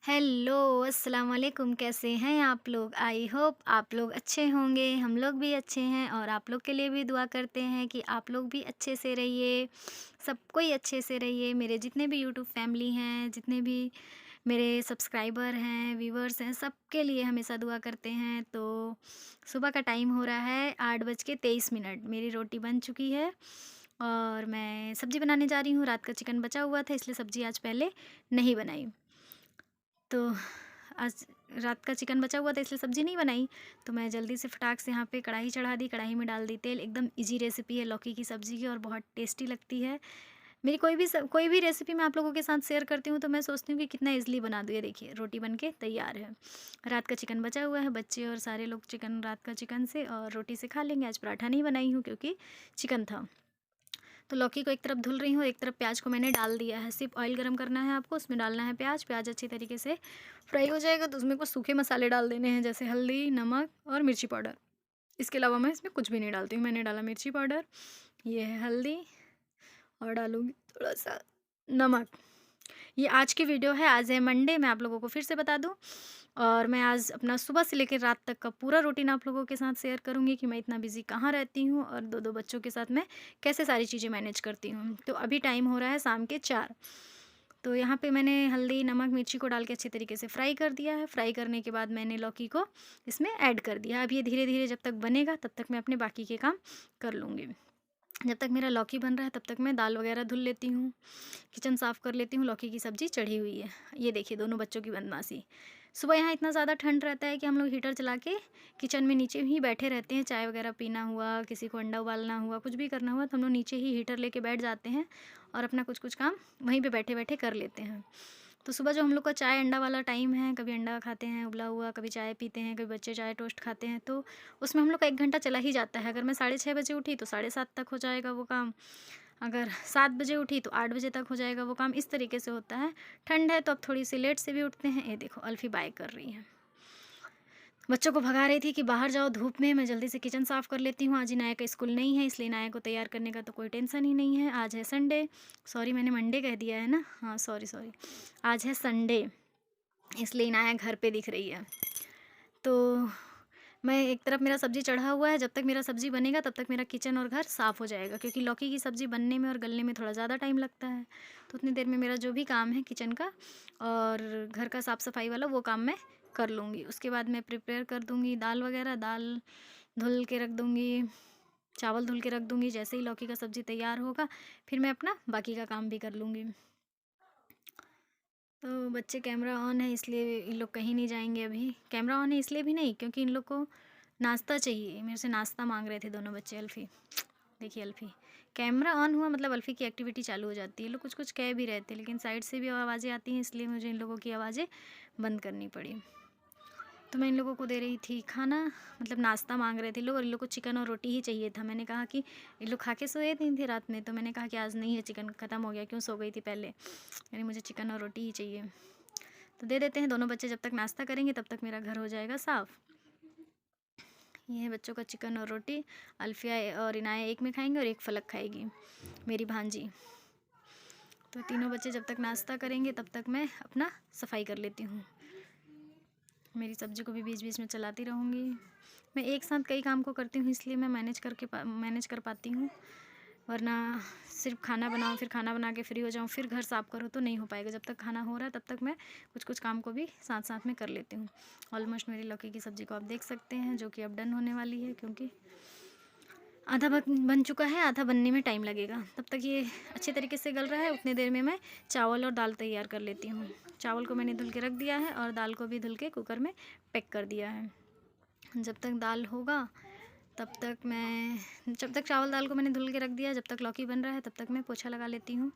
Hello, अस्सलाम वालेकुम। कैसे हैं आप लोग? आई होप आप लोग अच्छे होंगे, हम लोग भी अच्छे हैं और आप लोग के लिए भी दुआ करते हैं कि आप लोग भी अच्छे से रहिए, सब कोई अच्छे से रहिए। मेरे जितने भी यूट्यूब फैमिली हैं, जितने भी मेरे सब्सक्राइबर हैं, व्यूअर्स हैं, सबके लिए हमेशा दुआ करते हैं। तो सुबह का टाइम हो रहा है 8:23। मेरी रोटी बन चुकी है और मैं सब्ज़ी बनाने जा रही हूँ। रात का चिकन बचा हुआ था इसलिए सब्ज़ी आज पहले नहीं बनाई। तो आज रात का चिकन बचा हुआ था इसलिए सब्ज़ी नहीं बनाई, तो मैं जल्दी से फटाक से यहाँ पे कढ़ाई चढ़ा दी, कढ़ाई में डाल दी तेल। एकदम ईज़ी रेसिपी है लौकी की सब्ज़ी की और बहुत टेस्टी लगती है। मेरी कोई भी रेसिपी मैं आप लोगों के साथ शेयर करती हूँ तो मैं सोचती हूँ कि कितना ईज़िली बना दूँ। ये देखिए रोटी बन के तैयार है। रात का चिकन बचा हुआ है, बच्चे और सारे लोग चिकन रात का चिकन से और रोटी से खा लेंगे। आज पराठा नहीं बनाई हूँ क्योंकि चिकन था। तो लौकी को एक तरफ धुल रही हूँ, एक तरफ प्याज को मैंने डाल दिया है। सिर्फ ऑयल गरम करना है आपको, उसमें डालना है प्याज। प्याज अच्छी तरीके से फ्राई हो जाएगा तो उसमें कुछ सूखे मसाले डाल देने हैं, जैसे हल्दी, नमक और मिर्ची पाउडर। इसके अलावा मैं इसमें कुछ भी नहीं डालती हूँ। मैंने डाला मिर्ची पाउडर, ये है हल्दी और डालूँगी थोड़ा-सा नमक। ये आज की वीडियो है, आज है मंडे। मैं आप लोगों को फिर से बता दूँ और मैं आज अपना सुबह से लेकर रात तक का पूरा रूटीन आप लोगों के साथ शेयर करूँगी कि मैं इतना बिज़ी कहाँ रहती हूँ और 2-2 बच्चों के साथ मैं कैसे सारी चीज़ें मैनेज करती हूँ। तो अभी टाइम हो रहा है शाम के 4। तो यहाँ पे मैंने हल्दी, नमक, मिर्ची को डाल के अच्छे तरीके से फ्राई कर दिया है। फ्राई करने के बाद मैंने लौकी को इसमें ऐड कर दिया। अब ये धीरे-धीरे जब तक बनेगा तब तक मैं अपने बाकी के काम कर लूँगी। जब तक मेरा लौकी बन रहा है तब तक मैं दाल वगैरह धुल लेती हूँ, किचन साफ़ कर लेती हूँ। लौकी की सब्ज़ी चढ़ी हुई है। ये देखिए दोनों बच्चों की बदमाशी। सुबह यहाँ इतना ज़्यादा ठंड रहता है कि हम लोग हीटर चला के किचन में नीचे ही बैठे रहते हैं। चाय वगैरह पीना हुआ, किसी को अंडा उबालना हुआ, कुछ भी करना हुआ तो हम लोग नीचे ही हीटर लेके बैठ जाते हैं और अपना कुछ-कुछ काम वहीं पे बैठे-बैठे कर लेते हैं। तो सुबह जो हम लोग का चाय अंडा वाला टाइम है, कभी अंडा खाते हैं उबला हुआ, कभी चाय पीते हैं, कभी बच्चे चाय टोस्ट खाते हैं, तो उसमें हम लोग का 1 घंटा चला ही जाता है। अगर मैं 6:30 बजे उठी तो 7:30 तक हो जाएगा वो काम। अगर 7 बजे उठी तो 8 बजे तक हो जाएगा वो काम। इस तरीके से होता है। ठंड है तो अब थोड़ी-सी लेट से भी उठते हैं। ये देखो अल्फ़ी बाय कर रही है। बच्चों को भगा रही थी कि बाहर जाओ धूप में, मैं जल्दी से किचन साफ़ कर लेती हूँ। आज इनाया का स्कूल नहीं है इसलिए इनाया को तैयार करने का तो कोई टेंशन ही नहीं है। आज है संडे, सॉरी मैंने मंडे कह दिया है ना? हाँ, सॉरी। आज है संडे इसलिए इनाया घर पे दिख रही है। तो मैं एक तरफ मेरा सब्ज़ी चढ़ा हुआ है, जब तक मेरा सब्ज़ी बनेगा तब तक मेरा किचन और घर साफ़ हो जाएगा क्योंकि लौकी की सब्ज़ी बनने में और गलने में थोड़ा ज़्यादा टाइम लगता है। तो उतनी देर में मेरा जो भी काम है किचन का और घर का साफ़-सफ़ाई वाला वो काम मैं कर लूँगी। उसके बाद मैं प्रिपेयर कर दूँगी दाल वग़ैरह, दाल धुल के रख दूँगी, चावल धुल के रख दूँगी। जैसे ही लौकी का सब्ज़ी तैयार होगा, फिर मैं अपना बाकी का काम भी कर लूँगी। तो बच्चे कैमरा ऑन है इसलिए इन लोग कहीं नहीं जाएँगे अभी। कैमरा ऑन है इसलिए भी नहीं क्योंकि इन लोग को नाश्ता चाहिए। मेरे से नाश्ता माँग रहे थे दोनों बच्चे। अल्फ़ी, देखिए अल्फ़ी। कैमरा ऑन हुआ मतलब अल्फ़ी की एक्टिविटी चालू हो जाती है। ये लोग कुछ-कुछ कह भी रहे थे लेकिन साइड से भी आवाज़ें आती हैं इसलिए मुझे इन लोगों की आवाज़ें बंद करनी पड़ी। तो मैं इन लोगों को दे रही थी खाना, मतलब नाश्ता माँग रहे थे लोग और इन लोग को चिकन और रोटी ही चाहिए था। मैंने कहा कि ये लोग खा के सोए नहीं थे रात में, तो मैंने कहा कि आज नहीं है चिकन, ख़त्म हो गया, क्यों सो गई थी पहले? यानी मुझे चिकन और रोटी ही चाहिए। तो दे देते हैं। दोनों बच्चे जब तक नाश्ता करेंगे तब तक मेरा घर हो जाएगा साफ़। ये है बच्चों का चिकन और रोटी। अल्फ़िया और इनाया एक में खाएँगे और एक फ़लक खाएगी, मेरी भांजी। तो तीनों बच्चे जब तक नाश्ता करेंगे तब तक मैं अपना सफाई कर लेती हूँ। मेरी सब्ज़ी को भी बीच-बीच में चलाती रहूँगी। मैं एक साथ कई काम को करती हूँ इसलिए मैं मैनेज कर पाती हूँ, वरना सिर्फ खाना बनाओ, फिर खाना बना के फ्री हो जाऊँ, फिर घर साफ़ करो तो नहीं हो पाएगा। जब तक खाना हो रहा है तब तक मैं कुछ-कुछ काम को भी साथ-साथ में कर लेती हूँ। ऑलमोस्ट मेरी लौकी की सब्ज़ी को आप देख सकते हैं जो कि अब डन होने वाली है क्योंकि आधा बन चुका है, आधा बनने में टाइम लगेगा। तब तक ये अच्छे तरीके से गल रहा है, उतनी देर में मैं चावल और दाल तैयार कर लेती हूँ। चावल को मैंने धुल के रख दिया है और दाल को भी धुल के कुकर में पैक कर दिया है। जब तक दाल होगा जब तक चावल दाल को मैंने धुल के रख दिया, जब तक लौकी बन रहा है तब तक मैं पोछा लगा लेती हूँ।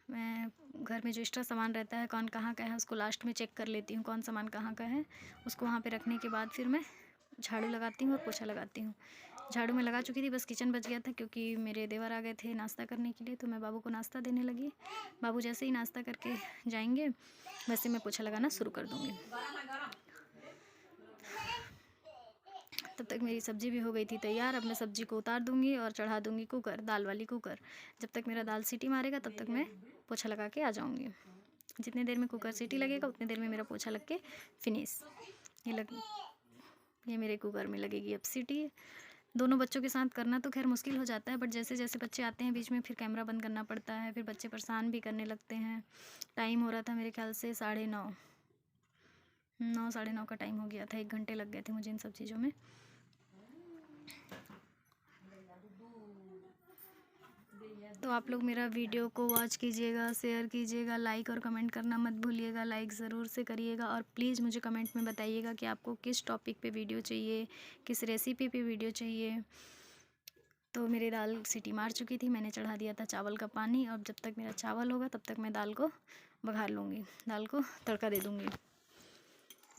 मैं घर में जो एक्स्ट्रा सामान रहता है, कौन कहाँ का है, उसको लास्ट में चेक कर लेती हूँ, कौन सामान कहाँ का है। उसको वहाँ पे रखने के बाद फिर मैं झाड़ू लगाती हूँ और पोछा लगाती हूँ। झाड़ू मैं लगा चुकी थी, बस किचन बच गया था क्योंकि मेरे देवर आ गए थे नाश्ता करने के लिए, तो मैं बाबू को नाश्ता देने लगी। बाबू जैसे ही नाश्ता करके जाएंगे वैसे मैं पोछा लगाना शुरू कर दूँगी। तब तक मेरी सब्ज़ी भी हो गई थी तैयार। अब मैं सब्ज़ी को उतार दूँगी और चढ़ा दूँगी कुकर, दाल वाली कुकर। जब तक मेरा दाल सीटी मारेगा तब तक मैं पोछा लगा के आ जाऊँगी। जितने देर में कुकर सीटी लगेगा उतने देर में मेरा पोछा लग के फिनिश। ये मेरे कुकर में लगेगी अब सीटी। दोनों बच्चों के साथ करना तो खैर मुश्किल हो जाता है, बट जैसे जैसे बच्चे आते हैं बीच में फिर कैमरा बंद करना पड़ता है, फिर बच्चे परेशान भी करने लगते हैं। टाइम हो रहा था मेरे ख्याल से 9:30, 9 साढ़े 9 का टाइम हो गया था। 1 घंटे लग गए थे मुझे इन सब चीज़ों में। तो आप लोग मेरा वीडियो को वॉच कीजिएगा, शेयर कीजिएगा, लाइक और कमेंट करना मत भूलिएगा। लाइक ज़रूर से करिएगा और प्लीज़ मुझे कमेंट में बताइएगा कि आपको किस टॉपिक पे वीडियो चाहिए, किस रेसिपी पे वीडियो चाहिए। तो मेरी दाल सीटी मार चुकी थी, मैंने चढ़ा दिया था चावल का पानी। और जब तक मेरा चावल होगा तब तक मैं दाल को बघार लूँगी, दाल को तड़का दे दूँगी।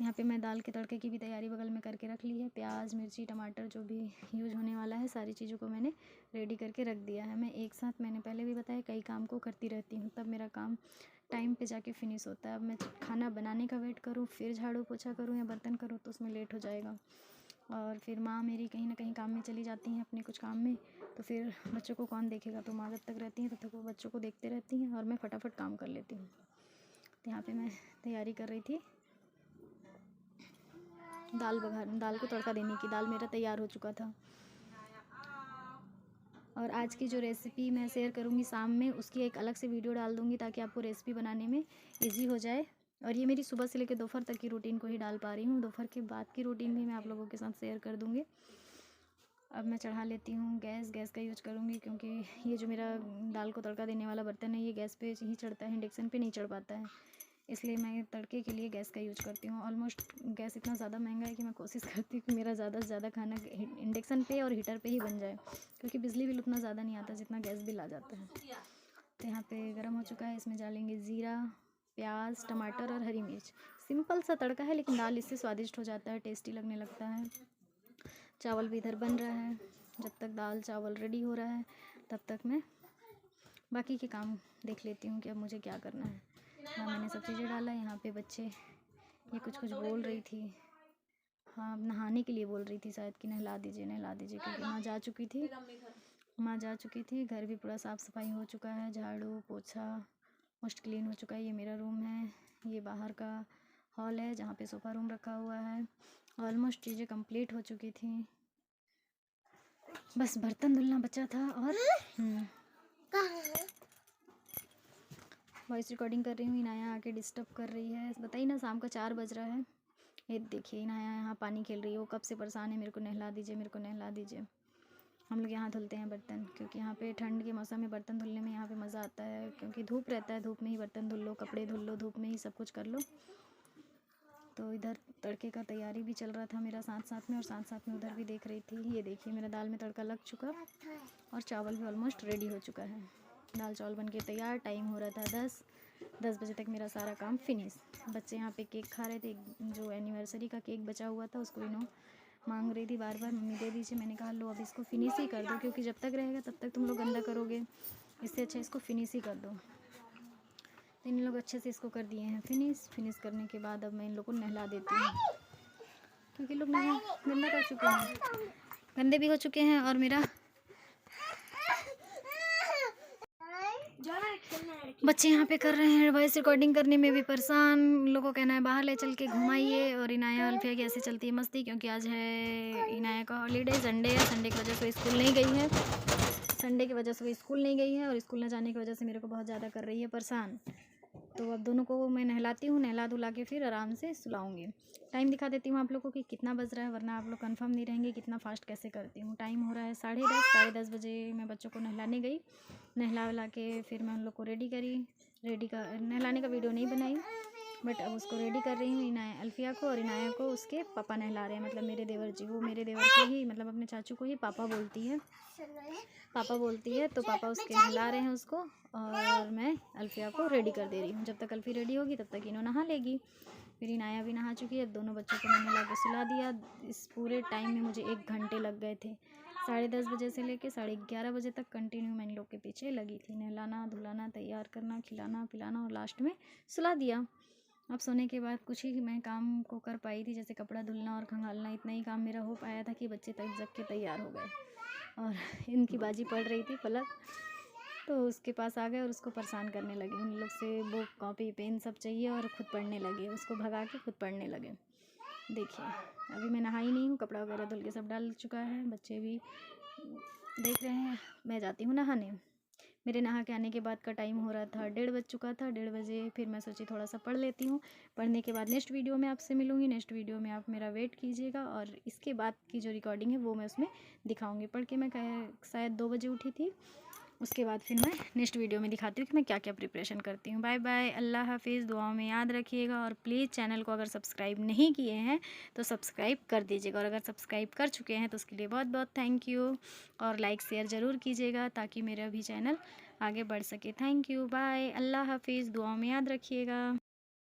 यहाँ पे मैं दाल के तड़के की भी तैयारी बगल में करके रख ली है। प्याज, मिर्ची, टमाटर जो भी यूज़ होने वाला है सारी चीज़ों को मैंने रेडी करके रख दिया है। मैं एक साथ, मैंने पहले भी बताया, कई काम को करती रहती हूँ, तब मेरा काम टाइम पे जाके फिनिश होता है। अब मैं खाना बनाने का वेट करूँ, फिर झाड़ू पोछा करूँ या बर्तन करूँ तो उसमें लेट हो जाएगा। और फिर माँ मेरी कहीं ना कहीं काम में चली जाती हैं अपने कुछ काम में, तो फिर बच्चों को कौन देखेगा। तो माँ जब तक रहती हैं तब तक वो बच्चों को देखते रहती हैं और मैं फटाफट काम कर लेती हूँ। तो यहाँ पे मैं तैयारी कर रही थी दाल को तड़का देने की। दाल मेरा तैयार हो चुका था। और आज की जो रेसिपी मैं शेयर करूँगी शाम में, उसकी एक अलग से वीडियो डाल दूँगी ताकि आपको रेसिपी बनाने में ईजी हो जाए। और ये मेरी सुबह से लेकर दोपहर तक की रूटीन को ही डाल पा रही हूँ। दोपहर के बाद की रूटीन भी मैं आप लोगों के साथ शेयर कर दूँगी। अब मैं चढ़ा लेती हूँ गैस का यूज़ करूँगी, क्योंकि ये जो मेरा दाल को तड़का देने वाला बर्तन है ये गैस पे ही चढ़ता है, इंडक्शन पे नहीं चढ़ पाता है। इसलिए मैं तड़के के लिए गैस का यूज़ करती हूँ। ऑलमोस्ट गैस इतना ज़्यादा महंगा है कि मैं कोशिश करती हूँ कि मेरा ज़्यादा से ज़्यादा खाना इंडक्शन पे और हीटर पे ही बन जाए, क्योंकि बिजली बिल उतना ज़्यादा नहीं आता जितना गैस बिल आ जाता है। तो यहाँ पे गर्म हो चुका है, इसमें डालेंगे ज़ीरा, प्याज, टमाटर और हरी मिर्च। सिंपल सा तड़का है लेकिन दाल इससे स्वादिष्ट हो जाता है, टेस्टी लगने लगता है। चावल भी इधर बन रहा है। जब तक दाल चावल रेडी हो रहा है तब तक मैं बाकी के काम देख लेती हूँ कि अब मुझे क्या करना है। हाँ, मैंने सब चीज़ें डाला। यहाँ पे बच्चे ये कुछ बोल रही थी, हाँ नहाने के लिए बोल रही थी शायद कि नहला दीजिए नहला दीजिए, क्योंकि माँ जा चुकी थी। घर भी पूरा साफ़ सफाई हो चुका है, झाड़ू पोछा मोस्ट क्लीन हो चुका है। ये मेरा रूम है, ये बाहर का हॉल है जहाँ पे सोफ़ा रूम रखा हुआ है। ऑलमोस्ट चीज़ें कंप्लीट हो चुकी थी, बस बर्तन धुलना बचा था। और वॉइस रिकॉर्डिंग कर रही हूँ। इनाया आके डिस्टर्ब कर रही है, बताइए ना, शाम का 4 बज रहा है। ये देखिए इनाया यहाँ पानी खेल रही है, वो कब से परेशान है, मेरे को नहला दीजिए मेरे को नहला दीजिए। हम लोग यहाँ धुलते हैं बर्तन, क्योंकि यहाँ पे ठंड के मौसम में बर्तन धुलने में यहाँ पे मज़ा आता है, क्योंकि धूप रहता है, धूप में ही बर्तन धुल लो, कपड़े धुल लो, धूप में ही सब कुछ कर लो। तो इधर तड़के का तैयारी भी चल रहा था मेरा साथ साथ में, और साथ साथ में उधर भी देख रही थी। ये देखिए मेरा दाल में तड़का लग चुका और चावल भी ऑलमोस्ट रेडी हो चुका है। दाल चावल बन के तैयार। टाइम हो रहा था 10 बजे तक मेरा सारा काम फिनिश। बच्चे यहाँ पे केक खा रहे थे, जो एनिवर्सरी का केक बचा हुआ था उसको इन्हों मांग रही थी बार बार, मम्मी दे दीजिए। मैंने कहा लो अब इसको फिनिश ही कर दो, क्योंकि जब तक रहेगा तब तक तुम लोग गंदा करोगे, इससे अच्छा इसको फिनिश ही कर दो। तो इन लोग अच्छे से इसको कर दिए हैं फिनिश करने के बाद अब मैं इन लोग को नहला देती हूँ, क्योंकि लोग गंदा कर चुके हैं, गंदे भी हो चुके हैं। और मेरा बच्चे यहाँ पे कर रहे हैं वॉइस रिकॉर्डिंग करने में भी परेशान। लोगों को कहना है बाहर ले चल के घुमाइए। और इनाया अल्फिया की ऐसे चलती है मस्ती, क्योंकि आज है इनाया का हॉलीडे, संडे है। संडे की वजह से वो स्कूल नहीं गई है, और स्कूल न जाने की वजह से मेरे को बहुत ज़्यादा कर रही है परेशान। तो अब दोनों को मैं नहलाती हूँ, नहला धुला के फिर आराम से सुलाऊंगी। टाइम दिखा देती हूँ आप लोगों को कि कितना बज रहा है, वरना आप लोग कंफर्म नहीं रहेंगे कितना फास्ट कैसे करती हूँ। टाइम हो रहा है 10:30, 10:30 बजे मैं बच्चों को नहलाने गई। नहला वला के फिर मैं उन लोग को रेडी करी। नहलाने का वीडियो नहीं बनाई, बट अब उसको रेडी कर रही हूँ। इनाया अल्फिया को, और इनाया को उसके पापा नहला रहे हैं, मतलब मेरे देवर जी। वो मेरे देवर को ही, मतलब अपने चाचू को ही पापा बोलती है, तो पापा उसके नहला रहे हैं उसको, और मैं अल्फिया को रेडी कर दे रही हूँ। जब तक अल्फी रेडी होगी तब तक इन्हों नहा लेगी। फिर इनाया भी नहा चुकी है। अब दोनों बच्चों को मैंने ला के सुला दिया। इस पूरे टाइम में मुझे 1 घंटे लग गए थे। 10:30 बजे से लेके 11:30 बजे तक कंटिन्यू मैं इन लोग के पीछे लगी थी, नहलाना धुलाना, तैयार करना, खिलाना पिलाना, और लास्ट में सुला दिया। अब सोने के बाद कुछ ही मैं काम को कर पाई थी, जैसे कपड़ा धुलना और खंगालना। इतना ही काम मेरा हो पाया था कि बच्चे तक जग के तैयार हो गए, और इनकी बाजी पड़ रही थी पलक। तो उसके पास आ गए और उसको परेशान करने लगे। उन लोग से बुक कॉपी पेन सब चाहिए और खुद पढ़ने लगे, उसको भगा के खुद पढ़ने लगे। देखिए अभी मैं नहाई नहीं हूँ, कपड़ा वगैरह धुल के सब डाल चुका है, बच्चे भी देख रहे हैं। मैं जाती हूँ नहाने। मेरे नहा के आने के बाद का टाइम हो रहा था 1:30 बज चुका था। 1:30 बजे फिर मैं सोची थोड़ा सा पढ़ लेती हूँ। पढ़ने के बाद नेक्स्ट वीडियो में आपसे मिलूँगी। नेक्स्ट वीडियो में आप मेरा वेट कीजिएगा और इसके बाद की जो रिकॉर्डिंग है वो मैं उसमें दिखाऊँगी। पढ़ के मैं शायद 2 बजे उठी थी। उसके बाद फिर मैं नेक्स्ट वीडियो में दिखाती हूँ कि मैं क्या क्या प्रिपरेशन करती हूँ। बाय बाय, अल्लाह हाफिज़। दुआओं में याद रखिएगा और प्लीज़ चैनल को अगर सब्सक्राइब नहीं किए हैं तो सब्सक्राइब कर दीजिएगा, और अगर सब्सक्राइब कर चुके हैं तो उसके लिए बहुत बहुत थैंक यू। और लाइक शेयर ज़रूर कीजिएगा ताकि मेरा भी चैनल आगे बढ़ सके। थैंक यू, बाय, अल्लाह हाफिज़। दुआओं में याद रखिएगा।